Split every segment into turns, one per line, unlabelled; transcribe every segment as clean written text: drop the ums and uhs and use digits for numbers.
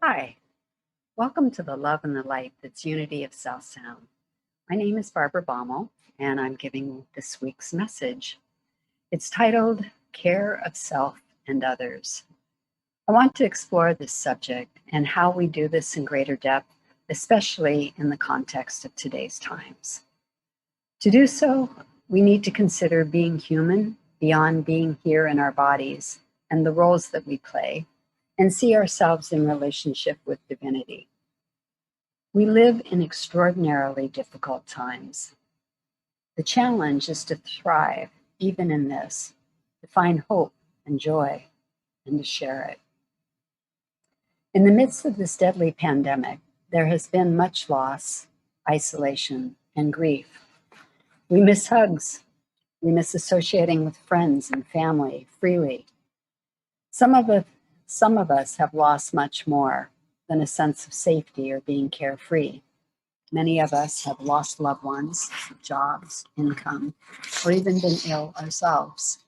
Hi, welcome to the Love and the Light that's Unity of South Sound. My name is Barbara Baumel, and I'm giving this week's message. It's titled Care of Self and Others. I want to explore this subject and how we do this in greater depth, especially in the context of today's times. To do so, we need to consider being human beyond being here in our bodies and the roles that we play, and see ourselves in relationship with divinity. We live in extraordinarily difficult times. The challenge is to thrive even in this, to find hope and joy, and to share it. In the midst of this deadly pandemic, there has been much loss, isolation, and grief. We miss hugs. We miss associating with friends and family freely. Some of us have lost much more than a sense of safety or being carefree. Many of us have lost loved ones, jobs, income, or even been ill ourselves.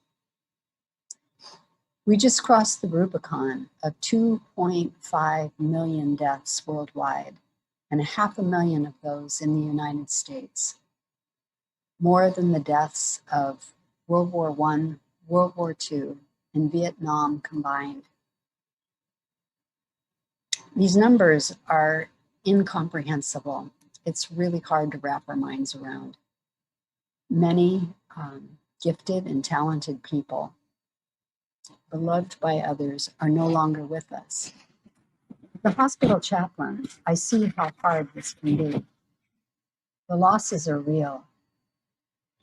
We just crossed the Rubicon of 2.5 million deaths worldwide, and 500,000 of those in the United States. More than the deaths of World War I, World War II, and Vietnam combined. These numbers are incomprehensible. It's really hard to wrap our minds around. Many gifted and talented people, beloved by others, are no longer with us. The hospital chaplain, I see how hard this can be. The losses are real.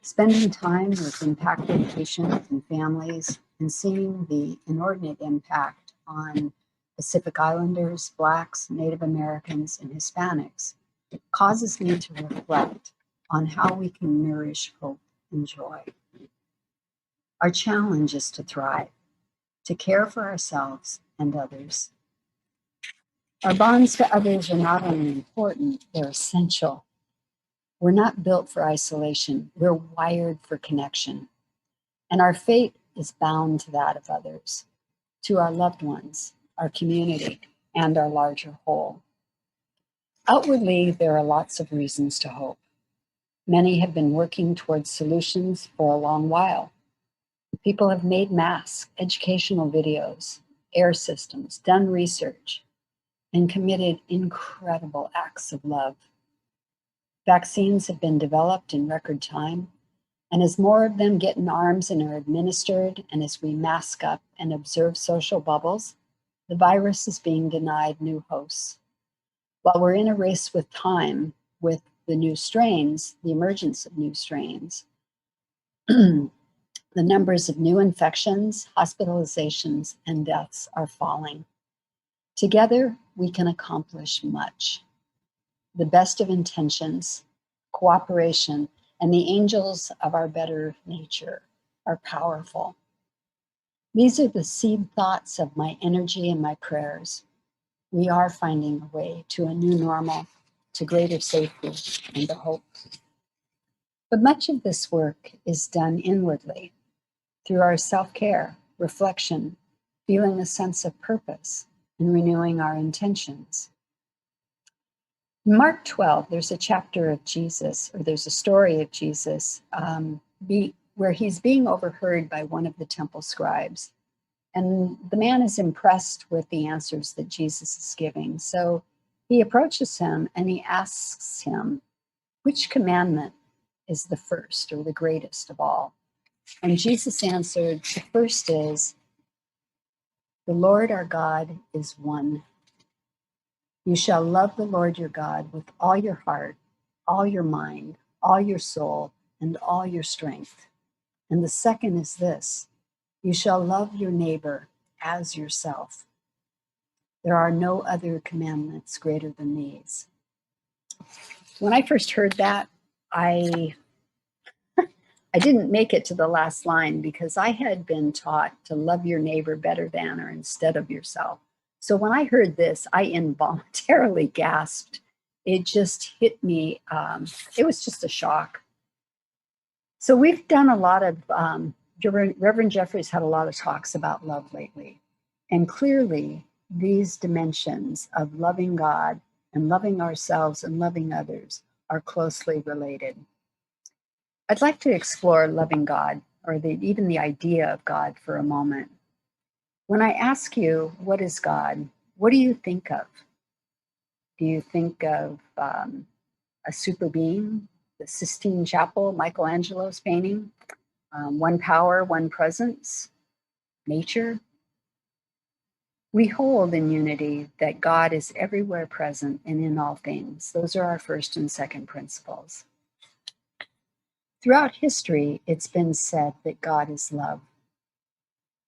Spending time with impacted patients and families and seeing the inordinate impact on Pacific Islanders, Blacks, Native Americans, and Hispanics causes me to reflect on how we can nourish hope and joy. Our challenge is to thrive, to care for ourselves and others. Our bonds to others are not only important, they're essential. We're not built for isolation, we're wired for connection. And our fate is bound to that of others, to our loved ones, our community, and our larger whole. Outwardly, there are lots of reasons to hope. Many have been working towards solutions for a long while. People have made masks, educational videos, air systems, done research, and committed incredible acts of love. Vaccines have been developed in record time, and as more of them get in arms and are administered, and as we mask up and observe social bubbles, the virus is being denied new hosts. While we're in a race with time, with the new strains, the emergence of new strains, the numbers of new infections, hospitalizations, and deaths are falling. Together, we can accomplish much. The best of intentions, cooperation, and the angels of our better nature are powerful. These are the seed thoughts of my energy and my prayers. We are finding a way to a new normal, to greater safety and to hope. But much of this work is done inwardly, through our self-care, reflection, feeling a sense of purpose, and renewing our intentions. In Mark 12, there's a chapter of Jesus, or there's a story of Jesus, where he's being overheard by one of the temple scribes. And the man is impressed with the answers that Jesus is giving. So he approaches him and he asks him, which commandment is the first or the greatest of all? And Jesus answered, the first is, the Lord our God is one. You shall love the Lord your God with all your heart, all your mind, all your soul, and all your strength. And the second is this, you shall love your neighbor as yourself. There are no other commandments greater than these. When I first heard that, I didn't make it to the last line because I had been taught to love your neighbor better than or instead of yourself. So when I heard this, I involuntarily gasped. It just hit me. It was just a shock. So we've done a lot of, Reverend Jeffrey's had a lot of talks about love lately. And clearly, these dimensions of loving God and loving ourselves and loving others are closely related. I'd like to explore loving God, or even the idea of God, for a moment. When I ask you, what is God? What do you think of? Do you think of a super being, the Sistine Chapel, Michelangelo's painting, one power, one presence, nature? We hold in unity that God is everywhere present and in all things. Those are our first and second principles. Throughout history, it's been said that God is love,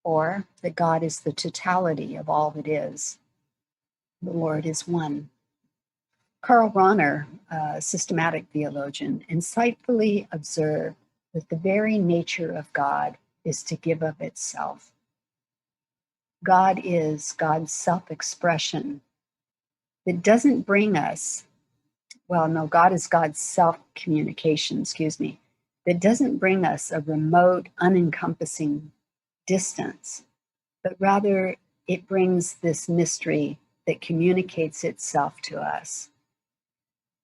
or that God is the totality of all that is. The Lord is one. Karl Rahner, a systematic theologian, insightfully observed that the very nature of God is to give of itself. God is God's self-expression that doesn't bring us, God is God's self-communication, that doesn't bring us a remote, unencompassing distance, but rather it brings this mystery that communicates itself to us.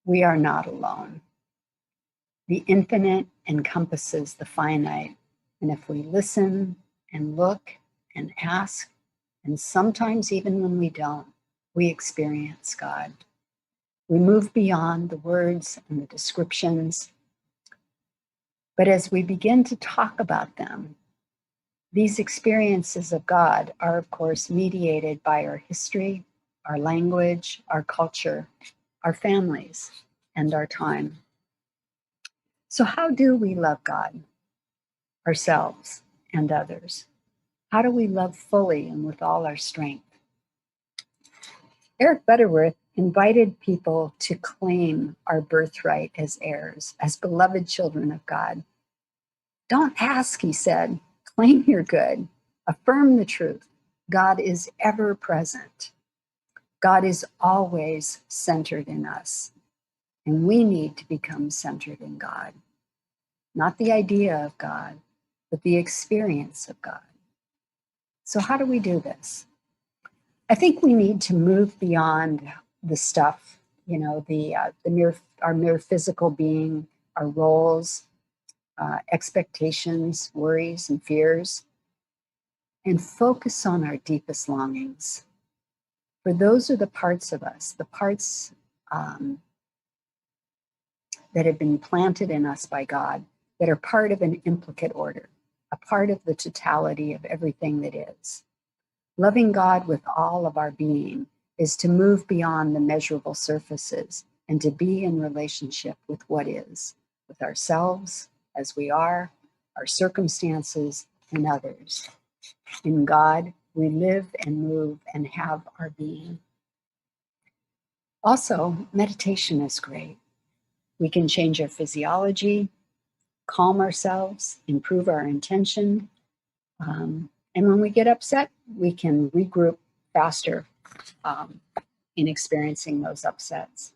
We are not alone. The infinite encompasses the finite, and if we listen and look and ask, and sometimes even when we don't, we experience God. We move beyond the words and the descriptions. But as we begin to talk about them, these experiences of God are, of course, mediated by our history, our language, our culture, our families, and our time. So how do we love God, ourselves, and others? How do we love fully and with all our strength? Eric Butterworth invited people to claim our birthright as heirs, as beloved children of God. Don't ask, he said. Claim your good. Affirm the truth. God is ever present. God is always centered in us. And we need to become centered in God. Not the idea of God, but the experience of God. So how do we do this? I think we need to move beyond the stuff, our mere physical being, our roles, expectations, worries, and fears, and focus on our deepest longings. For those are the parts of us, the parts that have been planted in us by God, that are part of an implicate order, a part of the totality of everything that is. Loving God with all of our being is to move beyond the measurable surfaces and to be in relationship with what is, with ourselves as we are, our circumstances, and others. In God, we live and move and have our being. Also, meditation is great. We can change our physiology, calm ourselves, improve our intention, and when we get upset, we can regroup faster in experiencing those upsets.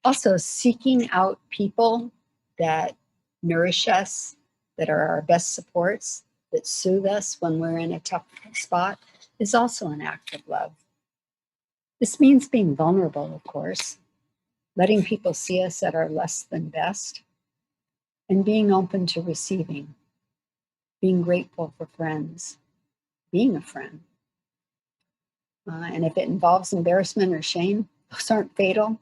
Also, seeking out people that nourish us, that are our best supports, that soothe us when we're in a tough spot, is also an act of love. This means being vulnerable, of course, letting people see us at our less than best, and being open to receiving, being grateful for friends, being a friend. And if it involves embarrassment or shame, those aren't fatal.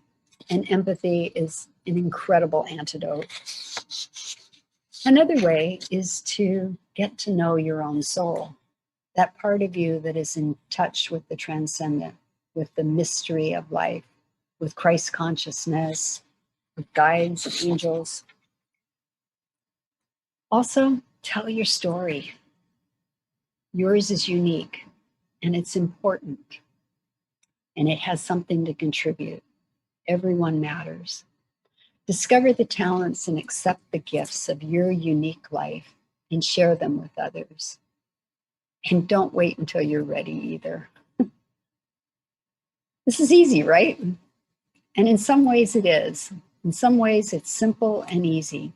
And empathy is an incredible antidote. Another way is to get to know your own soul, that part of you that is in touch with the transcendent, with the mystery of life, with Christ consciousness, with guides, angels. Also, tell your story. Yours is unique, and it's important, and it has something to contribute. Everyone matters. Discover the talents and accept the gifts of your unique life and share them with others. And don't wait until you're ready either. This is easy, right? And in some ways it is. In some ways it's simple and easy.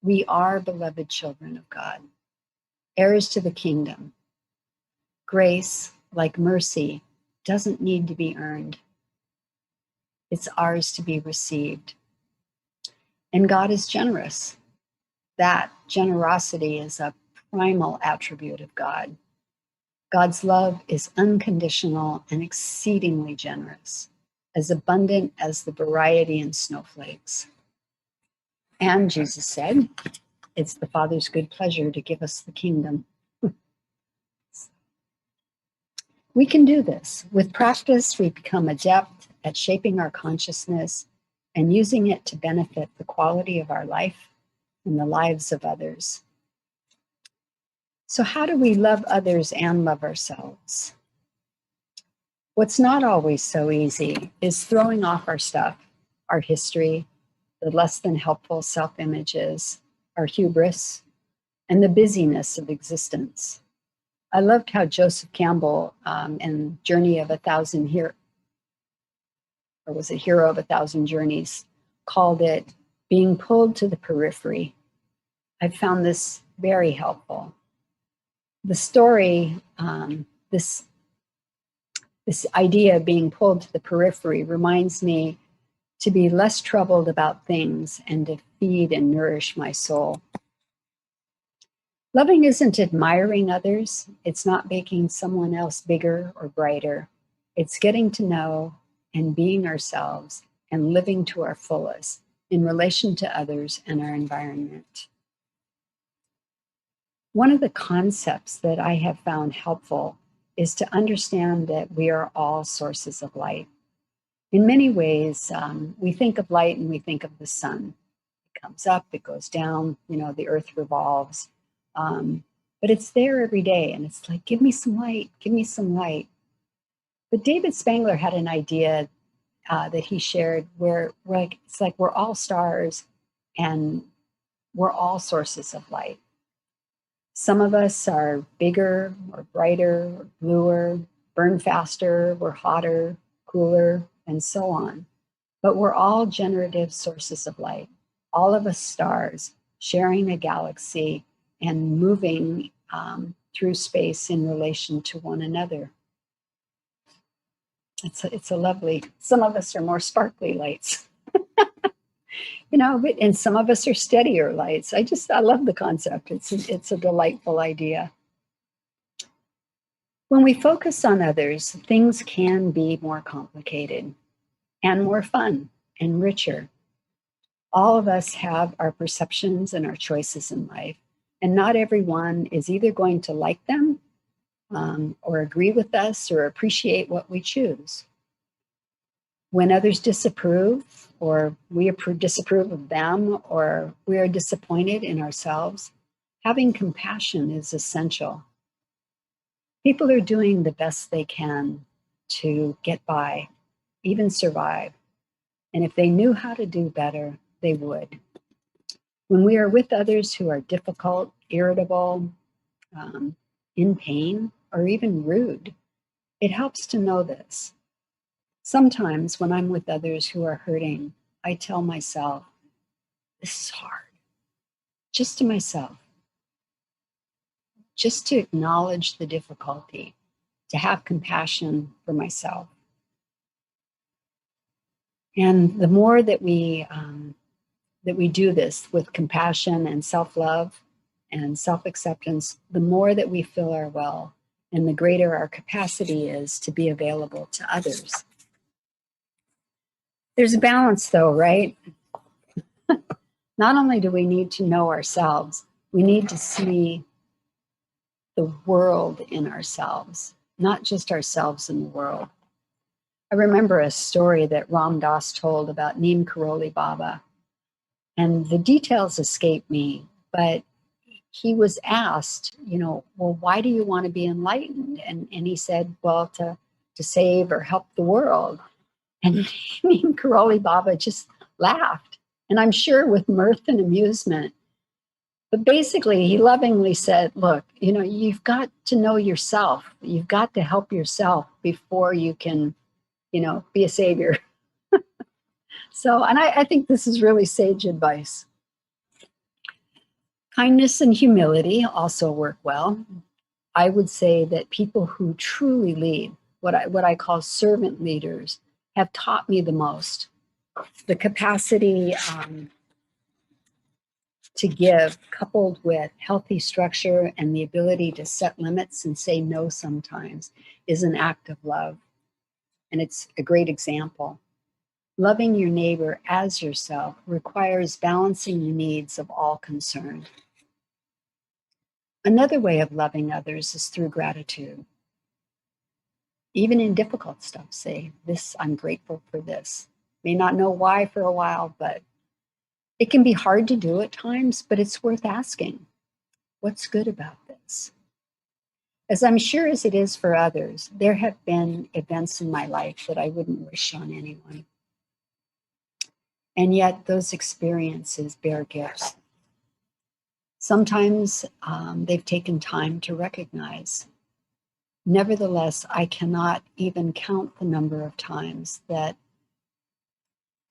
We are beloved children of God, heirs to the kingdom. Grace, like mercy, doesn't need to be earned. It's ours to be received. And God is generous. That generosity is a primal attribute of God. God's love is unconditional and exceedingly generous, as abundant as the variety in snowflakes. And Jesus said, it's the Father's good pleasure to give us the kingdom. We can do this. With practice, we become adept at shaping our consciousness and using it to benefit the quality of our life and the lives of others. So how do we love others and love ourselves? What's not always so easy is throwing off our stuff, our history, the less than helpful self-images, our hubris, and the busyness of existence. I loved how Joseph Campbell in Journey of a Thousand Hero of a Thousand Journeys, called it being pulled to the periphery. I found this very helpful. The story, this idea of being pulled to the periphery reminds me to be less troubled about things and to feed and nourish my soul. Loving isn't admiring others. It's not making someone else bigger or brighter. It's getting to know and being ourselves and living to our fullest in relation to others and our environment. One of the concepts that I have found helpful is to understand that we are all sources of light. In many ways, we think of light and we think of the sun. It comes up, it goes down, the earth revolves. But it's there every day, and it's like, give me some light, give me some light. But David Spangler had an idea that he shared where it's like we're all stars and we're all sources of light. Some of us are bigger or brighter or bluer, burn faster, we're hotter, cooler, and so on. But we're all generative sources of light. All of us stars sharing a galaxy and moving through space in relation to one another. It's a lovely, some of us are more sparkly lights, and some of us are steadier lights. I love the concept. It's a delightful idea. When we focus on others, things can be more complicated and more fun and richer. All of us have our perceptions and our choices in life, and not everyone is either going to like them or agree with us or appreciate what we choose. When others disapprove, or we disapprove of them, or we are disappointed in ourselves, having compassion is essential. People are doing the best they can to get by, even survive. And if they knew how to do better, they would. When we are with others who are difficult, irritable, in pain, or even rude, it helps to know this. Sometimes when I'm with others who are hurting, I tell myself, this is hard, just to myself, just to acknowledge the difficulty, to have compassion for myself. And the more that we do this with compassion and self-love and self-acceptance, the more that we fill our well and the greater our capacity is to be available to others. There's a balance though, right? Not only do we need to know ourselves, we need to see the world in ourselves, not just ourselves in the world. I remember a story that Ram Dass told about Neem Karoli Baba, and the details escape me, but he was asked, well, why do you want to be enlightened? And he said, well, to save or help the world. And Neem Karoli Baba just laughed, and I'm sure with mirth and amusement. But basically, he lovingly said, look, you've got to know yourself. You've got to help yourself before you can, be a savior. So, and I think this is really sage advice. Kindness and humility also work well. I would say that people who truly lead, what I call servant leaders, have taught me the most. The capacity to give, coupled with healthy structure and the ability to set limits and say no sometimes, is an act of love. And it's a great example. Loving your neighbor as yourself requires balancing the needs of all concerned. Another way of loving others is through gratitude. Even in difficult stuff, say, this, I'm grateful for this. May not know why for a while, but it can be hard to do at times, but it's worth asking, what's good about this? As I'm sure as it is for others, there have been events in my life that I wouldn't wish on anyone. And yet those experiences bear gifts. Sometimes they've taken time to recognize. Nevertheless, I cannot even count the number of times that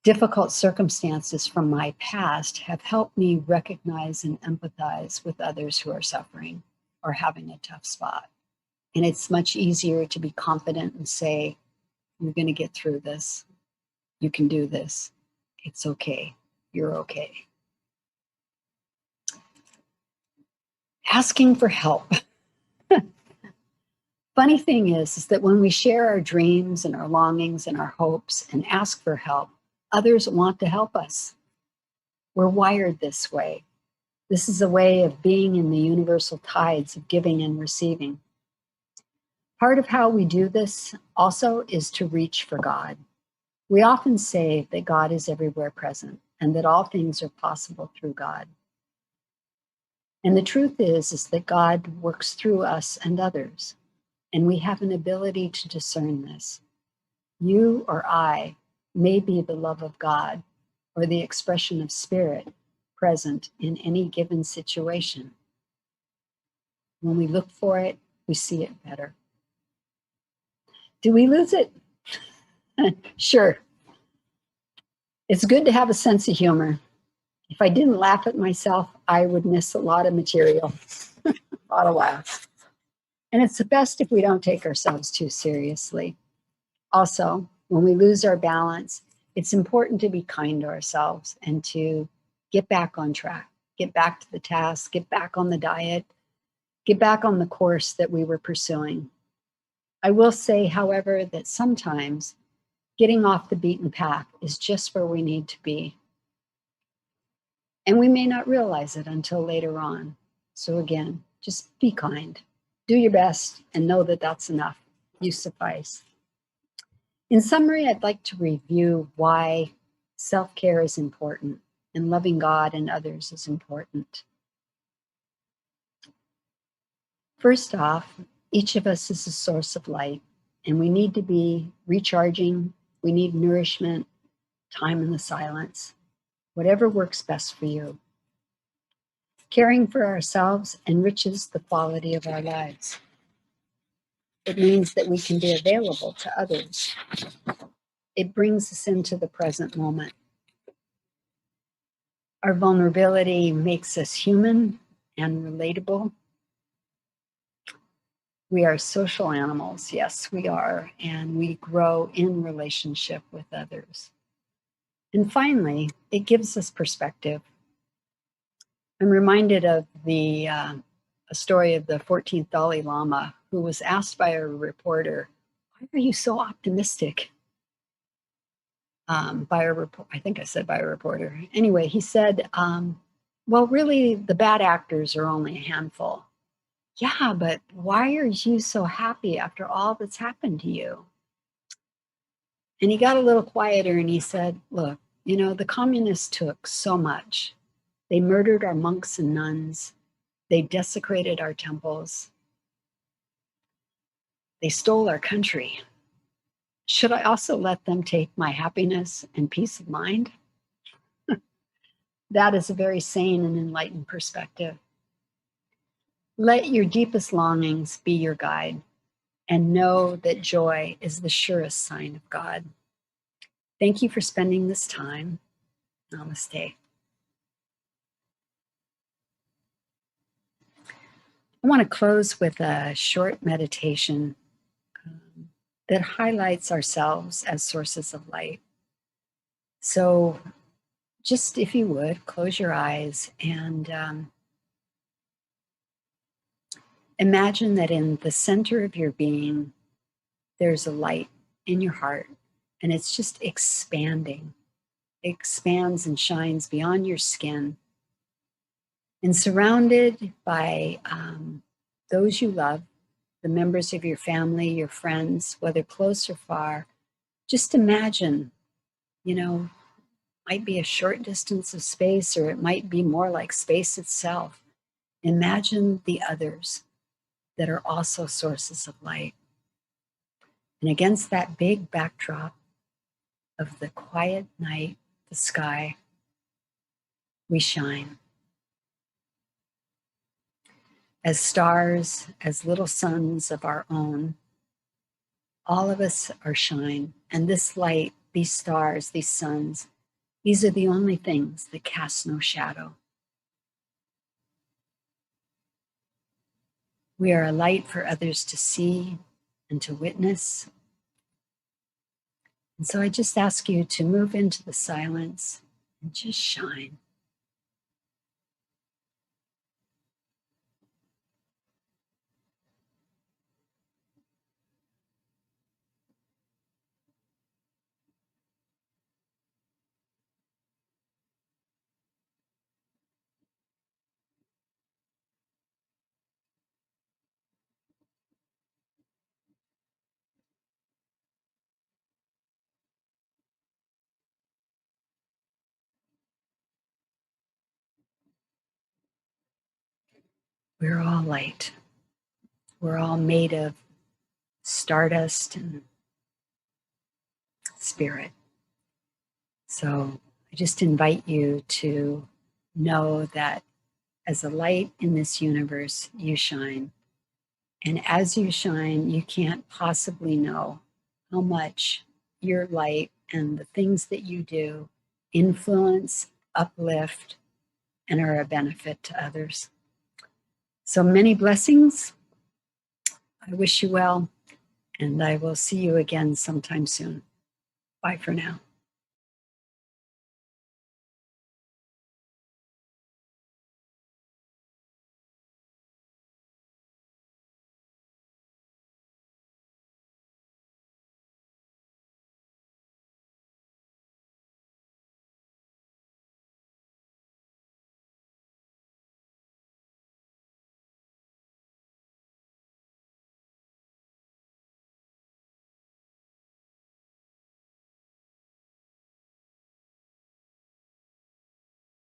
difficult circumstances from my past have helped me recognize and empathize with others who are suffering or having a tough spot. And it's much easier to be confident and say, you're going to get through this. You can do this. It's okay. You're okay. Asking for help. Funny thing is that when we share our dreams and our longings and our hopes and ask for help, others want to help us. We're wired this way. This is a way of being in the universal tides of giving and receiving. Part of how we do this also is to reach for God. We often say that God is everywhere present and that all things are possible through God. And the truth is that God works through us and others, and we have an ability to discern this. You or I may be the love of God or the expression of spirit present in any given situation. When we look for it, we see it better. Do we lose it? Sure. It's good to have a sense of humor. If I didn't laugh at myself, I would miss a lot of material, a lot of laughs. And it's the best if we don't take ourselves too seriously. Also, when we lose our balance, it's important to be kind to ourselves and to get back on track, get back to the task, get back on the diet, get back on the course that we were pursuing. I will say, however, that sometimes getting off the beaten path is just where we need to be. And we may not realize it until later on. So again, just be kind, do your best, and know that that's enough. You suffice. In summary, I'd like to review why self-care is important and loving God and others is important. First off, each of us is a source of light, and we need to be recharging. We need nourishment, time in the silence, whatever works best for you. Caring for ourselves enriches the quality of our lives. It means that we can be available to others. It brings us into the present moment. Our vulnerability makes us human and relatable. We are social animals, yes, we are, and we grow in relationship with others. And finally, it gives us perspective. I'm reminded of a story of the 14th Dalai Lama, who was asked by a reporter, why are you so optimistic? I think I said by a reporter. Anyway, he said, well, really, the bad actors are only a handful. Yeah, but why are you so happy after all that's happened to you? And he got a little quieter and he said, look, you know, the communists took so much. They murdered our monks and nuns. They desecrated our temples. They stole our country. Should I also let them take my happiness and peace of mind? That is a very sane and enlightened perspective. Let your deepest longings be your guide, and know that joy is the surest sign of God. Thank you for spending this time. Namaste. I want to close with a short meditation that highlights ourselves as sources of light. So just if you would, close your eyes and imagine that in the center of your being, there's a light in your heart, and it's just expanding. It expands and shines beyond your skin. And surrounded by those you love, the members of your family, your friends, whether close or far, just imagine, might be a short distance of space, or it might be more like space itself. Imagine the others that are also sources of light. And against that big backdrop of the quiet night, the sky, we shine. As stars, as little suns of our own, all of us are shine. And this light, these stars, these suns, these are the only things that cast no shadow. We are a light for others to see and to witness. And so I just ask you to move into the silence and just shine. We're all light. We're all made of stardust and spirit. So I just invite you to know that as a light in this universe, you shine. And as you shine, you can't possibly know how much your light and the things that you do influence, uplift, and are a benefit to others. So many blessings. I wish you well, and I will see you again sometime soon. Bye for now.